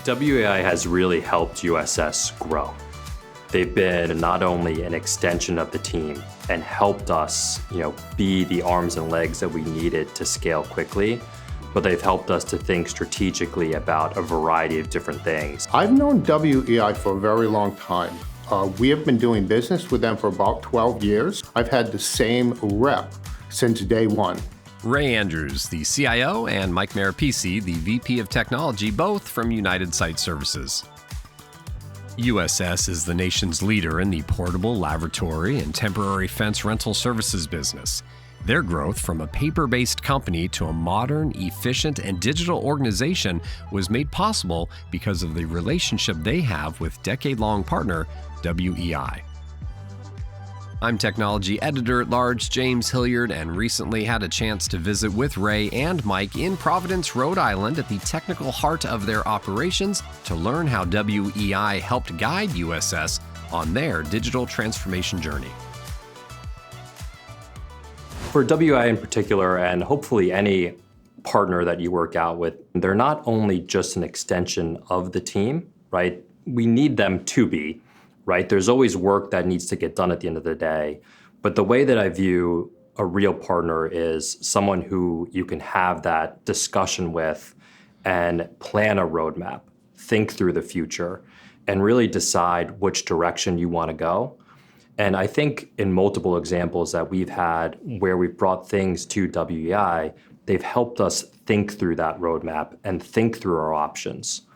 WEI has really helped USS grow. They've been not only an extension of the team and helped us, be the arms and legs that we needed to scale quickly, but they've helped us to think strategically about a variety of different things. I've known WEI for a very long time. We have been doing business with them for about 12 years. I've had the same rep since day one. Ray Andrews, the CIO, and Mike Marapisi, the VP of Technology, both from United Site Services. USS is the nation's leader in the portable lavatory and temporary fence rental services business. Their growth from a paper-based company to a modern, efficient, and digital organization was made possible because of the relationship they have with decade-long partner WEI. I'm Technology Editor-at-Large James Hilliard, and recently had a chance to visit with Ray and Mike in Providence, Rhode Island at the technical heart of their operations to learn how WEI helped guide USS on their digital transformation journey. For WEI in particular, and hopefully any partner that you work out with, they're not only just an extension of the team, right? We need them to be. Right? There's always work that needs to get done at the end of the day. But the way that I view a real partner is someone who you can have that discussion with and plan a roadmap, think through the future, and really decide which direction you want to go. And I think in multiple examples that we've had where we've brought things to WEI, they've helped us think through that roadmap and think through our options.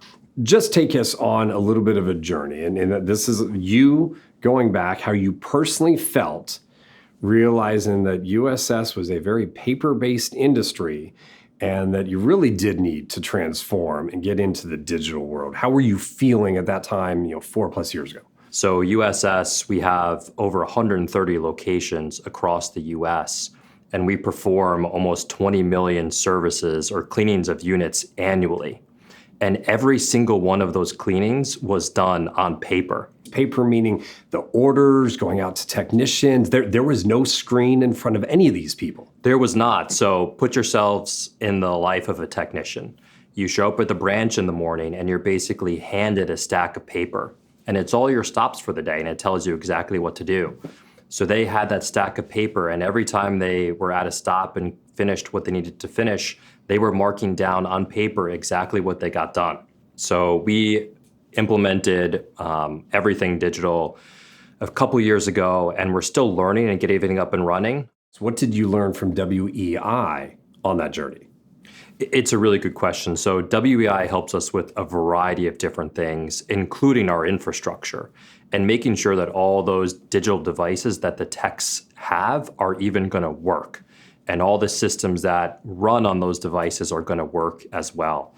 Just take us on a little bit of a journey. And this is you going back, how you personally felt, realizing that USS was a very paper-based industry and that you really did need to transform and get into the digital world. How were you feeling at that time, 4+ years ago? So USS, we have over 130 locations across the US, and we perform almost 20 million services or cleanings of units annually. And every single one of those cleanings was done on paper. Paper meaning the orders going out to technicians. There was no screen in front of any of these people. There was not. So put yourselves in the life of a technician. You show up at the branch in the morning and you're basically handed a stack of paper. And it's all your stops for the day and it tells you exactly what to do. So they had that stack of paper, and every time they were at a stop and finished what they needed to finish, they were marking down on paper exactly what they got done. So we implemented everything digital a couple years ago, and we're still learning and getting everything up and running. So what did you learn from WEI on that journey? It's a really good question. So WEI helps us with a variety of different things, including our infrastructure, and making sure that all those digital devices that the techs have are even going to work. And all the systems that run on those devices are going to work as well.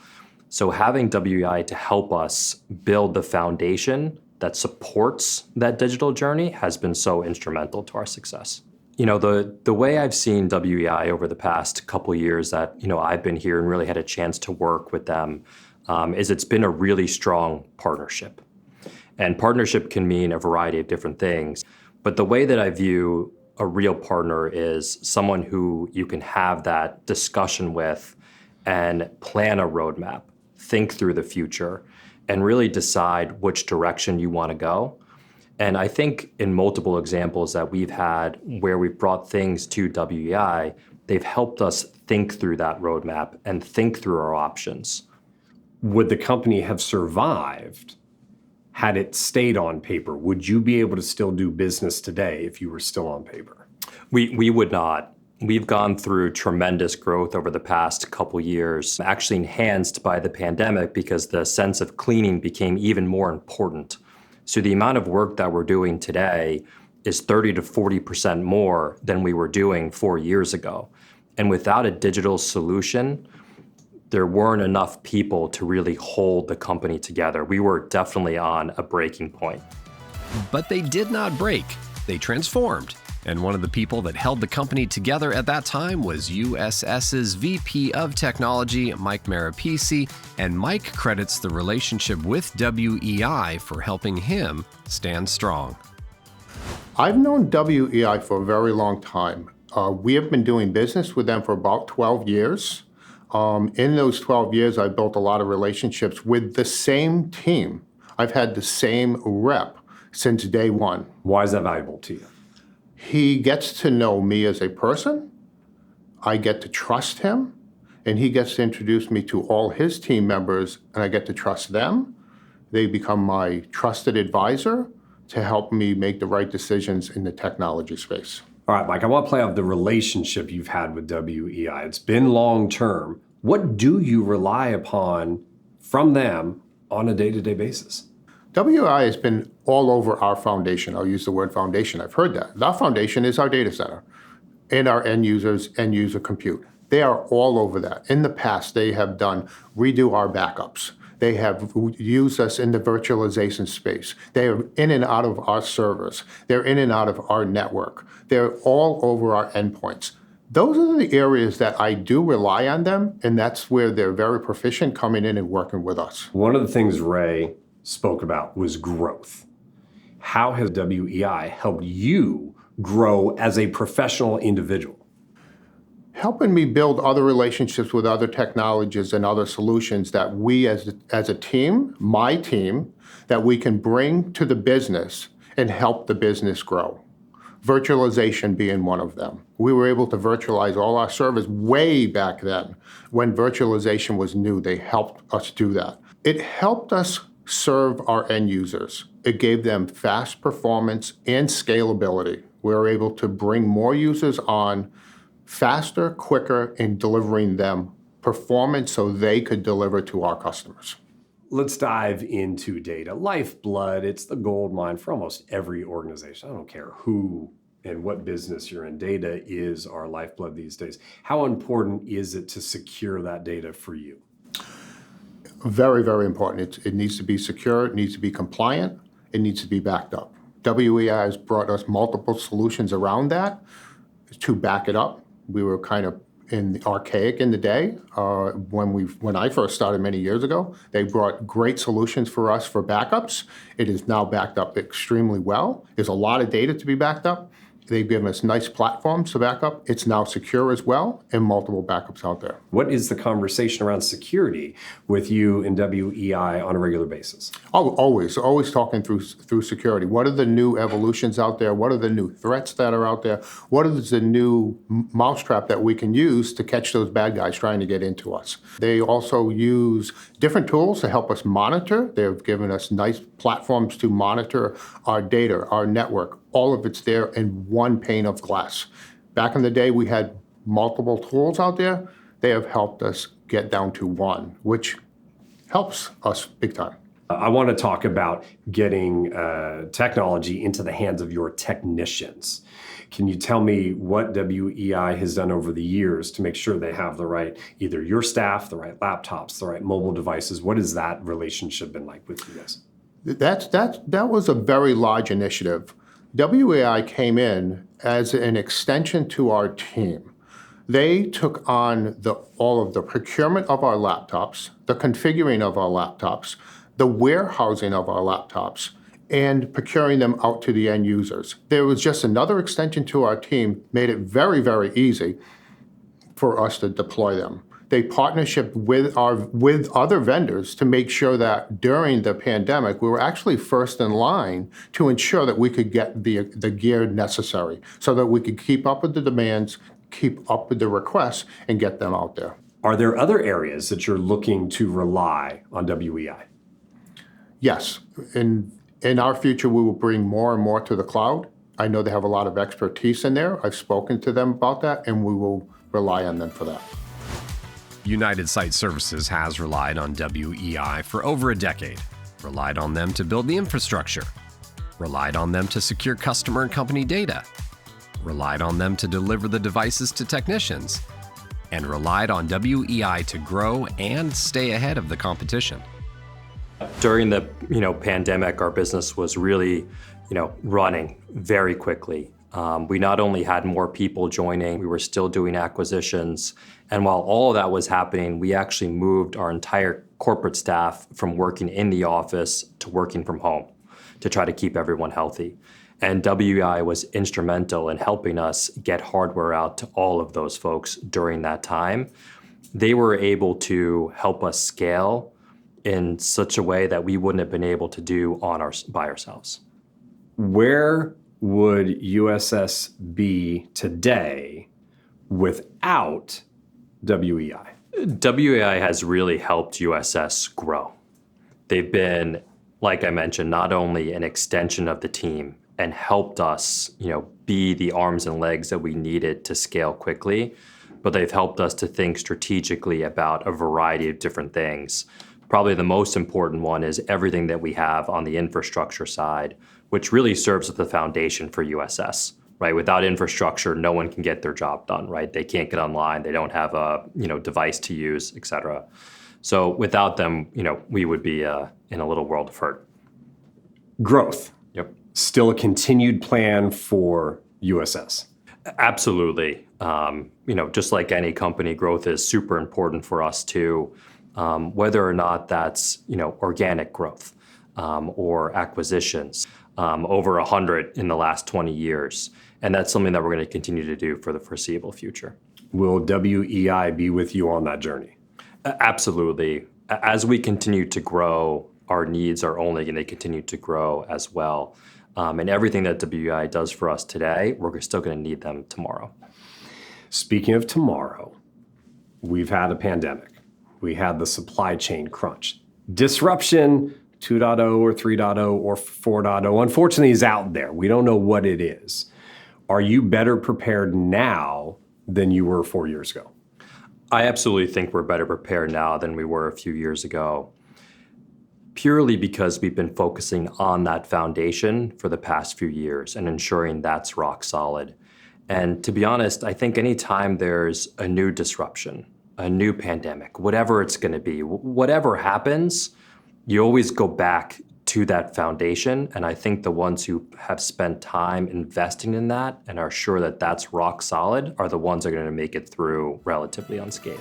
So having WEI to help us build the foundation that supports that digital journey has been so instrumental to our success. The way I've seen WEI over the past couple of years that, I've been here and really had a chance to work with them is it's been a really strong partnership. And partnership can mean a variety of different things. But the way that I view a real partner is someone who you can have that discussion with and plan a roadmap, think through the future, and really decide which direction you want to go. And I think in multiple examples that we've had where we've brought things to WEI, they've helped us think through that roadmap and think through our options. Would the company have survived had it stayed on paper? Would you be able to still do business today if you were still on paper? We would not. We've gone through tremendous growth over the past couple years, actually enhanced by the pandemic because the sense of cleaning became even more important. So the amount of work that we're doing today is 30 to 40% more than we were doing 4 years ago. And without a digital solution, there weren't enough people to really hold the company together. We were definitely on a breaking point. But they did not break. They transformed. And one of the people that held the company together at that time was USS's VP of Technology, Mike Marapisi, and Mike credits the relationship with WEI for helping him stand strong. I've known WEI for a very long time. We have been doing business with them for about 12 years. In those 12 years, I built a lot of relationships with the same team. I've had the same rep since day one. Why is that valuable to you? He gets to know me as a person. I get to trust him, and he gets to introduce me to all his team members, and I get to trust them. They become my trusted advisor to help me make the right decisions in the technology space. All right, Mike, I want to play off the relationship you've had with WEI. It's been long term. What do you rely upon from them on a day-to-day basis? WEI has been all over our foundation. I'll use the word foundation. I've heard that. Our foundation is our data center and our end user compute. They are all over that. In the past, they have done redo our backups. They have used us in the virtualization space. They are in and out of our servers. They're in and out of our network. They're all over our endpoints. Those are the areas that I do rely on them, and that's where they're very proficient coming in and working with us. One of the things Ray spoke about was growth. How has WEI helped you grow as a professional individual? Helping me build other relationships with other technologies and other solutions that we as a team, my team, that we can bring to the business and help the business grow. Virtualization being one of them. We were able to virtualize all our servers way back then. When virtualization was new, they helped us do that. It helped us serve our end users. It gave them fast performance and scalability. We were able to bring more users on faster, quicker, in delivering them performance so they could deliver to our customers. Let's dive into data. Lifeblood, it's the gold mine for almost every organization. I don't care who and what business you're in. Data is our lifeblood these days. How important is it to secure that data for you? Very, very important. It needs to be secure, it needs to be compliant, it needs to be backed up. WEI has brought us multiple solutions around that to back it up. We were kind of archaic in the day. When I first started many years ago, they brought great solutions for us for backups. It is now backed up extremely well. There's a lot of data to be backed up. They've given us nice platforms to back up. It's now secure as well, and multiple backups out there. What is the conversation around security with you and WEI on a regular basis? Oh, always talking through security. What are the new evolutions out there? What are the new threats that are out there? What is the new mousetrap that we can use to catch those bad guys trying to get into us? They also use different tools to help us monitor. They've given us nice platforms to monitor our data, our network. All of it's there in one pane of glass. Back in the day, we had multiple tools out there. They have helped us get down to one, which helps us big time. I want to talk about getting technology into the hands of your technicians. Can you tell me what WEI has done over the years to make sure they have the right, either your staff, the right laptops, the right mobile devices? What has that relationship been like with you guys? That was a very large initiative. WEI came in as an extension to our team. They took on all of the procurement of our laptops, the configuring of our laptops, the warehousing of our laptops, and procuring them out to the end users. There was just another extension to our team, made it very, very easy for us to deploy them. They partnership with other vendors to make sure that during the pandemic, we were actually first in line to ensure that we could get the gear necessary so that we could keep up with the demands, keep up with the requests, and get them out there. Are there other areas that you're looking to rely on WEI? Yes. In our future, we will bring more and more to the cloud. I know they have a lot of expertise in there. I've spoken to them about that, and we will rely on them for that. United Site Services has relied on WEI for over a decade, relied on them to build the infrastructure, relied on them to secure customer and company data, relied on them to deliver the devices to technicians, and relied on WEI to grow and stay ahead of the competition. During the pandemic, our business was really running very quickly. We not only had more people joining, we were still doing acquisitions. And while all of that was happening, we actually moved our entire corporate staff from working in the office to working from home to try to keep everyone healthy. And WEI was instrumental in helping us get hardware out to all of those folks during that time. they were able to help us scale in such a way that we wouldn't have been able to do by ourselves. Where would USS be today without WEI? WEI has really helped USS grow. They've been, like I mentioned, not only an extension of the team and helped us, be the arms and legs that we needed to scale quickly, but they've helped us to think strategically about a variety of different things. Probably the most important one is everything that we have on the infrastructure side, which really serves as the foundation for USS, right? Without infrastructure, no one can get their job done, right? They can't get online, they don't have a device to use, et cetera. So without them, we would be in a little world of hurt. Growth. Yep. Still a continued plan for USS. Absolutely. Just like any company, growth is super important for us too. Whether or not that's organic growth or acquisitions, over 100 in the last 20 years, and that's something that we're going to continue to do for the foreseeable future. Will WEI be with you on that journey? Absolutely. As we continue to grow, our needs are only going to continue to grow as well. And everything that WEI does for us today, we're still going to need them tomorrow. Speaking of tomorrow, we've had a pandemic. We had the supply chain crunch. Disruption 2.0 or 3.0 or 4.0, unfortunately, is out there. We don't know what it is. Are you better prepared now than you were 4 years ago? I absolutely think we're better prepared now than we were a few years ago, purely because we've been focusing on that foundation for the past few years and ensuring that's rock solid. And to be honest, I think anytime there's a new disruption, a new pandemic, whatever it's going to be, whatever happens, you always go back to that foundation. And I think the ones who have spent time investing in that and are sure that that's rock solid are the ones that are going to make it through relatively unscathed.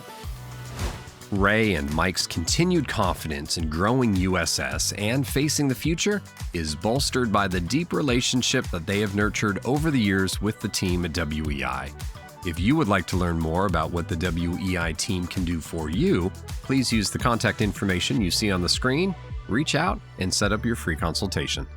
Ray and Mike's continued confidence in growing USS and facing the future is bolstered by the deep relationship that they have nurtured over the years with the team at WEI. If you would like to learn more about what the WEI team can do for you, please use the contact information you see on the screen, reach out, and set up your free consultation.